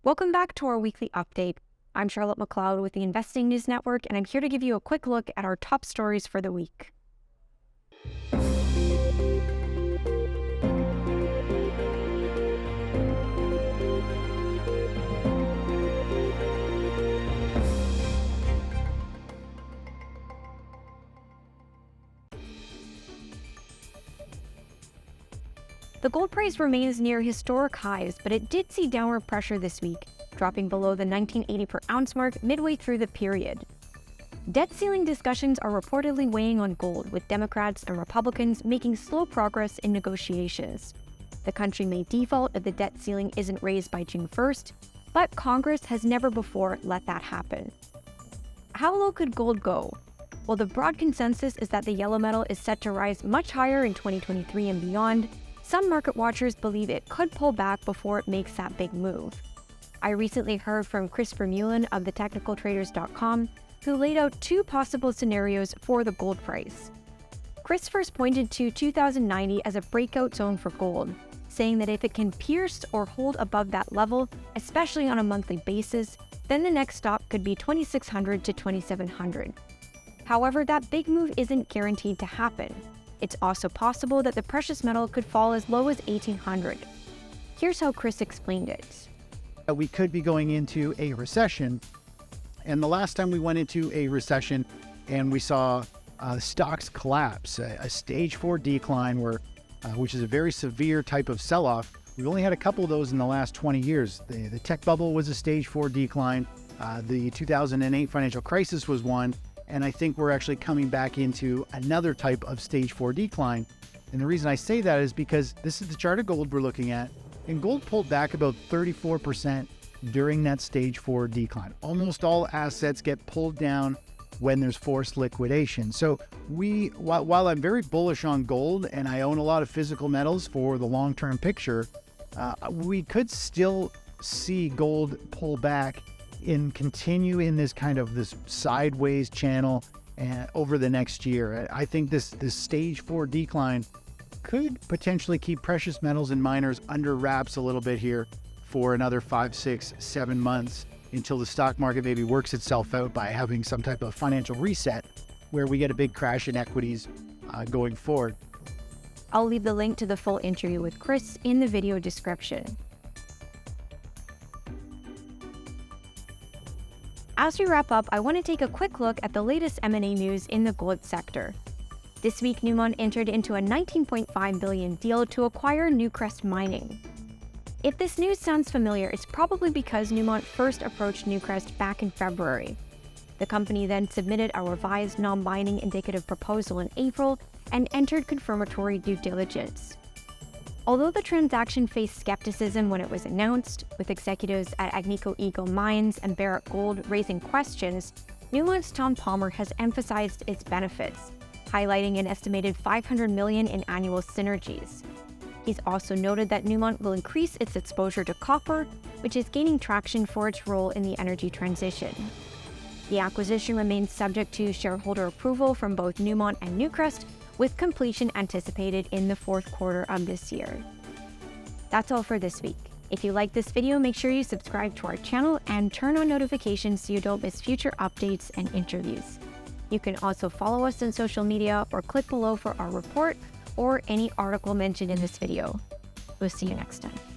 Welcome back to our weekly update. I'm Charlotte McLeod with the Investing News Network, and I'm here to give you a quick look at our top stories for the week. The gold price remains near historic highs, but it did see downward pressure this week, dropping below the $19.80 per ounce mark midway through the period. Debt ceiling discussions are reportedly weighing on gold, with Democrats and Republicans making slow progress in negotiations. The country may default if the debt ceiling isn't raised by June 1st, but Congress has never before let that happen. How low could gold go? Well, the broad consensus is that the yellow metal is set to rise much higher in 2023 and beyond. Some market watchers believe it could pull back before it makes that big move. I recently heard from Chris Vermeulen of thetechnicaltraders.com, who laid out two possible scenarios for the gold price. Chris first pointed to 2090 as a breakout zone for gold, saying that if it can pierce or hold above that level, especially on a monthly basis, then the next stop could be 2600 to 2700. However, that big move isn't guaranteed to happen. It's also possible that the precious metal could fall as low as 1800. Here's how Chris explained it. We could be going into a recession. And the last time we went into a recession and we saw stocks collapse, a stage 4 decline, which is a very severe type of sell-off. We've only had a couple of those in the last 20 years. The tech bubble was a stage 4 decline. The 2008 financial crisis was one. And I think we're actually coming back into another type of stage 4 decline. And the reason I say that is because this is the chart of gold we're looking at. And gold pulled back about 34% during that stage 4 decline. Almost all assets get pulled down when there's forced liquidation. So while I'm very bullish on gold and I own a lot of physical metals for the long-term picture, we could still see gold pull back and continue in this kind of this sideways channel over the next year. I think this stage 4 decline could potentially keep precious metals and miners under wraps a little bit here for another 5, 6, 7 months until the stock market maybe works itself out by having some type of financial reset where we get a big crash in equities going forward. I'll leave the link to the full interview with Chris in the video description. As we wrap up, I want to take a quick look at the latest M&A news in the gold sector. This week, Newmont entered into a $19.5 billion deal to acquire Newcrest Mining. If this news sounds familiar, it's probably because Newmont first approached Newcrest back in February. The company then submitted a revised non-binding indicative proposal in April and entered confirmatory due diligence. Although the transaction faced skepticism when it was announced, with executives at Agnico Eagle Mines and Barrick Gold raising questions, Newmont's Tom Palmer has emphasized its benefits, highlighting an estimated $500 million in annual synergies. He's also noted that Newmont will increase its exposure to copper, which is gaining traction for its role in the energy transition. The acquisition remains subject to shareholder approval from both Newmont and Newcrest, with completion anticipated in the fourth quarter of this year. That's all for this week. If you like this video, make sure you subscribe to our channel and turn on notifications so you don't miss future updates and interviews. You can also follow us on social media or click below for our report or any article mentioned in this video. We'll see you next time.